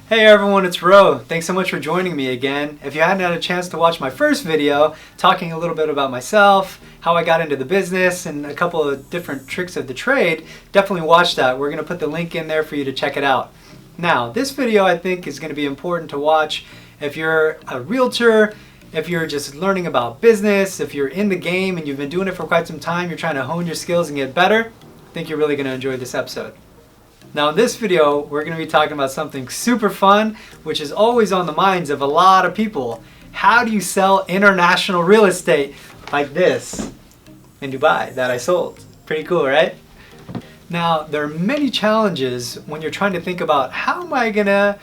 Hey everyone, it's Roh. Thanks so much for joining me again. If you hadn't had a chance to watch my first video talking a little bit about myself, how I got into the business, and a couple of different tricks of the trade, definitely watch that. We're going to put the link in there for you to check it out. Now, this video I think is going to be important to watch if you're a realtor, if you're just learning about business, if you're in the game and you've been doing it for quite some time, you're trying to hone your skills and get better. I think you're really going to enjoy this episode. Now in this video, we're going to be talking about something super fun, which is always on the minds of a lot of people. How do you sell international real estate like this in Dubai that I sold? Pretty cool, right? Now, there are many challenges when you're trying to think about how am I going to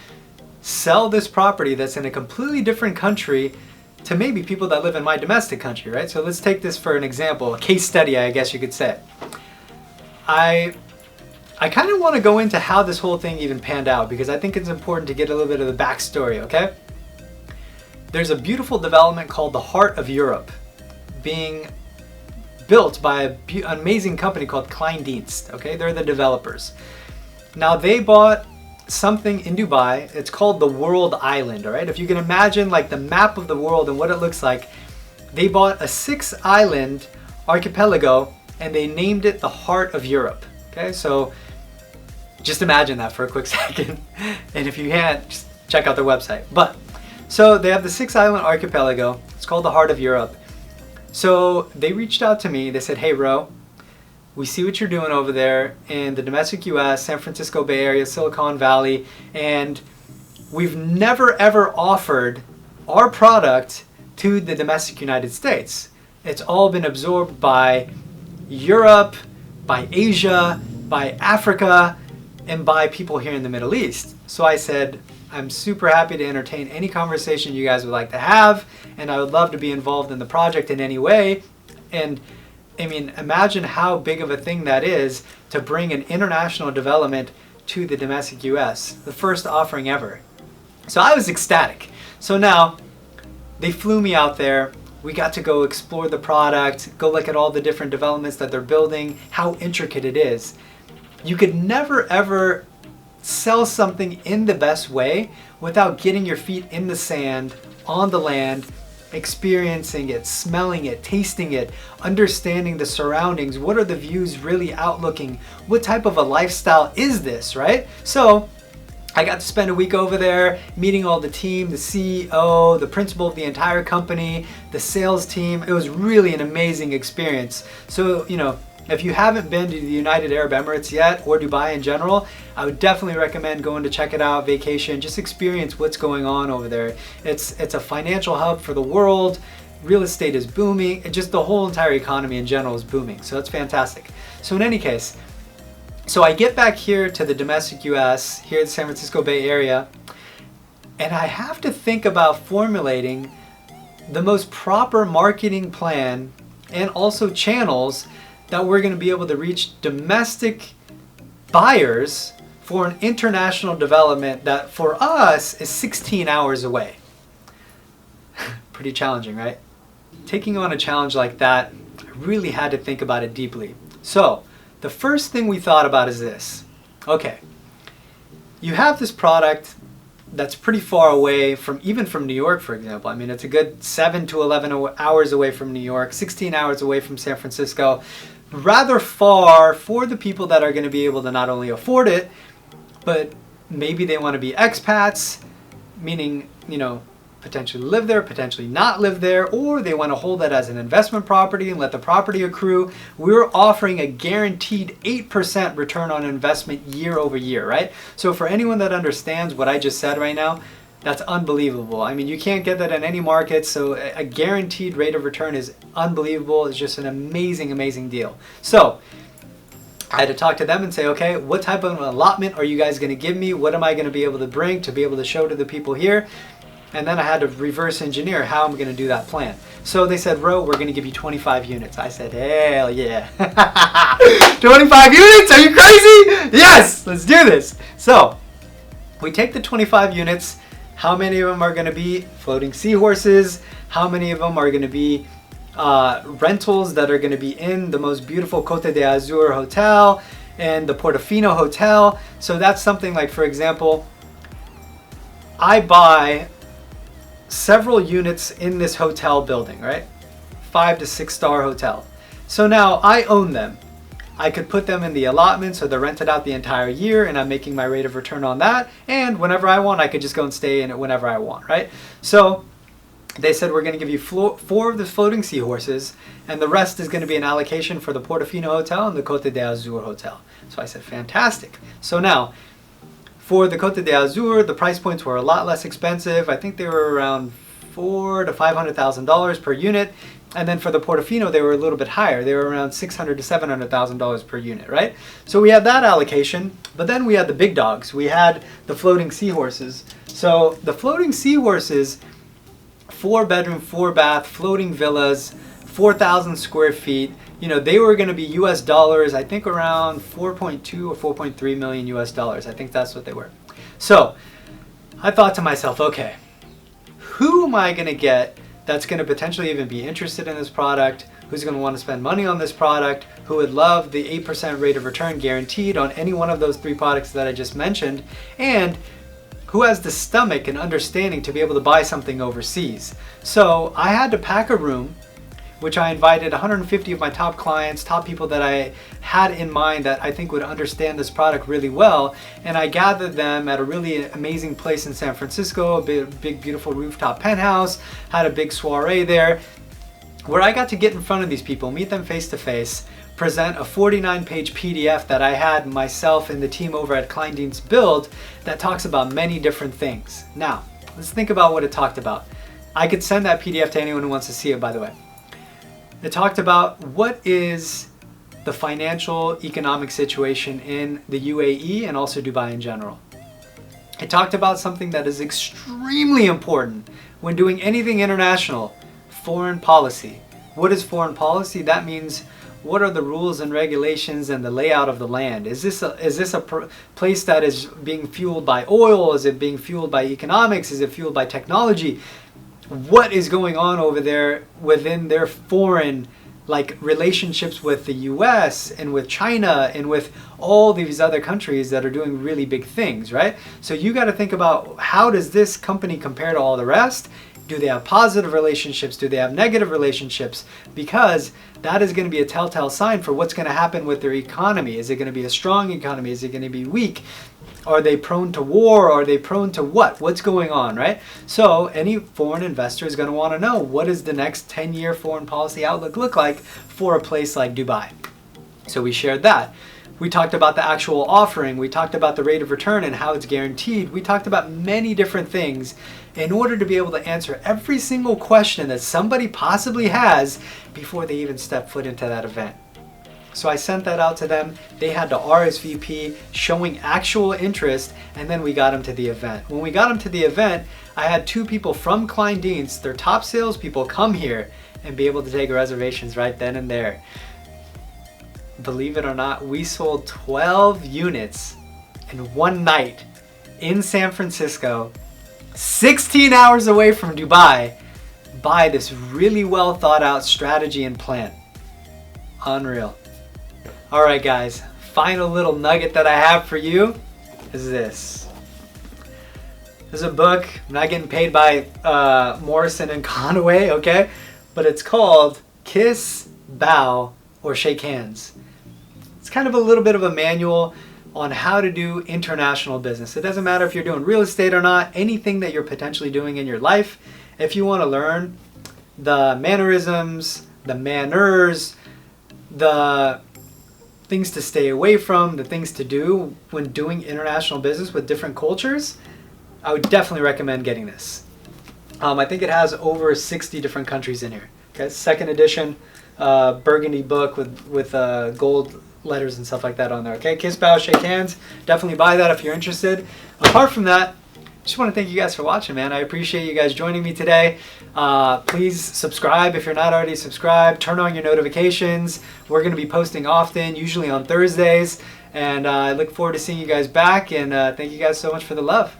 sell this property that's in a completely different country to maybe people that live in my domestic country, right? So let's take this for an example, a case study, I guess you could say. I kind of want to go into how this whole thing even panned out because I think it's important to get a little bit of the backstory, okay? There's a beautiful development called the Heart of Europe being built by an amazing company called Kleindienst, okay? They're the developers. Now they bought something in Dubai, it's called the World Island, all right? If you can imagine like the map of the world and what it looks like, they bought a 6-island archipelago and they named it the Heart of Europe, okay? So just imagine that for a quick second. And if you can't, just check out their website. But, so they have the 6-island archipelago. It's called the Heart of Europe. So they reached out to me. They said, hey, Ro, we see what you're doing over there in the domestic US, San Francisco Bay Area, Silicon Valley, and we've never ever offered our product to the domestic United States. It's all been absorbed by Europe, by Asia, by Africa, and by people here in the Middle East. So I said, I'm super happy to entertain any conversation you guys would like to have, and I would love to be involved in the project in any way. And I mean, imagine how big of a thing that is to bring an international development to the domestic US, the first offering ever. So I was ecstatic. So now they flew me out there. We got to go explore the product, go look at all the different developments that they're building, how intricate it is. You could never ever sell something in the best way without getting your feet in the sand, on the land, experiencing it, smelling it, tasting it, understanding the surroundings. What are the views really outlooking? What type of a lifestyle is this, right? So I got to spend a week over there meeting all the team, the CEO, the principal of the entire company, the sales team. It was really an amazing experience. So, you know, if you haven't been to the United Arab Emirates yet, or Dubai in general, I would definitely recommend going to check it out, vacation, just experience what's going on over there. It's a financial hub for the world. Real estate is booming. Just the whole entire economy in general is booming. So it's fantastic. So in any case, so I get back here to the domestic US, here in the San Francisco Bay Area, and I have to think about formulating the most proper marketing plan and also channels that we're going to be able to reach domestic buyers for an international development that for us is 16 hours away. Pretty challenging, right? Taking on a challenge like that, I really had to think about it deeply. So the first thing we thought about is this. Okay, you have this product that's pretty far away from, even from New York, for example. I mean, it's a good 7 to 11 hours away from New York, 16 hours away from San Francisco. Rather far for the people that are going to be able to not only afford it, but maybe they want to be expats, meaning, you know, potentially live there, potentially not live there, or they want to hold that as an investment property and let the property accrue. We're offering a guaranteed 8% return on investment year over year, right? So for anyone that understands what I just said right now, that's unbelievable. I mean, you can't get that in any market, so a guaranteed rate of return is unbelievable. It's just an amazing, amazing deal. So I had to talk to them and say, okay, what type of allotment are you guys going to give me? What am I going to be able to bring to be able to show to the people here? And then I had to reverse engineer how I'm going to do that plan. So they said, Ro, we're going to give you 25 units. I said, hell yeah. 25 units? Are you crazy? Yes, let's do this. So we take the 25 units. How many of them are going to be floating seahorses? How many of them are going to be rentals that are going to be in the most beautiful Cote d'Azur hotel and the Portofino hotel? So that's something like, for example, I buy several units in this hotel building, right? 5 to 6 star hotel. So now I own them. I could put them in the allotment so they're rented out the entire year and I'm making my rate of return on that. And whenever I want, I could just go and stay in it whenever I want, right? So they said, we're going to give you 4 of the floating seahorses and the rest is going to be an allocation for the Portofino Hotel and the Côte d'Azur Hotel. So I said, fantastic. So now, for the Côte d'Azur, the price points were a lot less expensive. I think they were around $400,000 to $500,000 per unit. And then for the Portofino, they were a little bit higher. They were around $600,000 to $700,000 per unit, right? So we had that allocation, but then we had the big dogs. We had the floating seahorses. So the floating seahorses, 4-bedroom, 4-bath, floating villas, 4,000 square feet. You know, they were going to be US dollars, I think around 4.2 or 4.3 million US dollars. I think that's what they were. So I thought to myself, okay, who am I going to get that's going to potentially even be interested in this product, who's going to want to spend money on this product, who would love the 8% rate of return guaranteed on any one of those 3 products that I just mentioned, and who has the stomach and understanding to be able to buy something overseas. So I had to pack a room, which I invited 150 of my top clients, top people that I had in mind that I think would understand this product really well. And I gathered them at a really amazing place in San Francisco, a big beautiful rooftop penthouse, had a big soiree there, where I got to get in front of these people, meet them face to face, present a 49-page PDF that I had myself and the team over at Kleindienst build that talks about many different things. Now, let's think about what it talked about. I could send that PDF to anyone who wants to see it, by the way. It talked about what is the financial economic situation in the UAE and also Dubai in general. It talked about something that is extremely important when doing anything international, foreign policy. What is foreign policy? That means what are the rules and regulations and the layout of the land? Is this a place that is being fueled by oil? Is it being fueled by economics? Is it fueled by technology? What is going on over there within their foreign relationships with the US and with China and with all these other countries that are doing really big things, right? So you got to think about, how does this company compare to all the rest? Do they have positive relationships? Do they have negative relationships? Because that is going to be a telltale sign for what's going to happen with their economy. Is it going to be a strong economy? Is it going to be weak? Are they prone to war? Are they prone to what? What's going on, right? So any foreign investor is going to want to know, what does the next 10-year foreign policy outlook look like for a place like Dubai? So we shared that. We talked about the actual offering. We talked about the rate of return and how it's guaranteed. We talked about many different things in order to be able to answer every single question that somebody possibly has before they even step foot into that event. So I sent that out to them. They had to RSVP, showing actual interest, and then we got them to the event. When we got them to the event, I had 2 people from Kleindienst, their top salespeople, come here and be able to take reservations right then and there. Believe it or not, we sold 12 units in one night in San Francisco, 16 hours away from Dubai, by this really well thought out strategy and plan. Unreal. All right, guys, final little nugget that I have for you is this. This is a book. I'm not getting paid by Morrison and Conway, okay? But it's called Kiss, Bow, or Shake Hands. It's kind of a little bit of a manual on how to do international business. It doesn't matter if you're doing real estate or not, anything that you're potentially doing in your life. If you want to learn the mannerisms, the manners, the things to stay away from, the things to do when doing international business with different cultures, I would definitely recommend getting this. I think it has over 60 different countries in here. Okay, 2nd edition, burgundy book with gold letters and stuff like that on there. Okay, Kiss, Bow, Shake Hands. Definitely buy that if you're interested. Apart from that, just want to thank you guys for watching, man. I appreciate you guys joining me today. Please subscribe if you're not already subscribed. Turn on your notifications. We're going to be posting often, usually on Thursdays. And I look forward to seeing you guys back. And thank you guys so much for the love.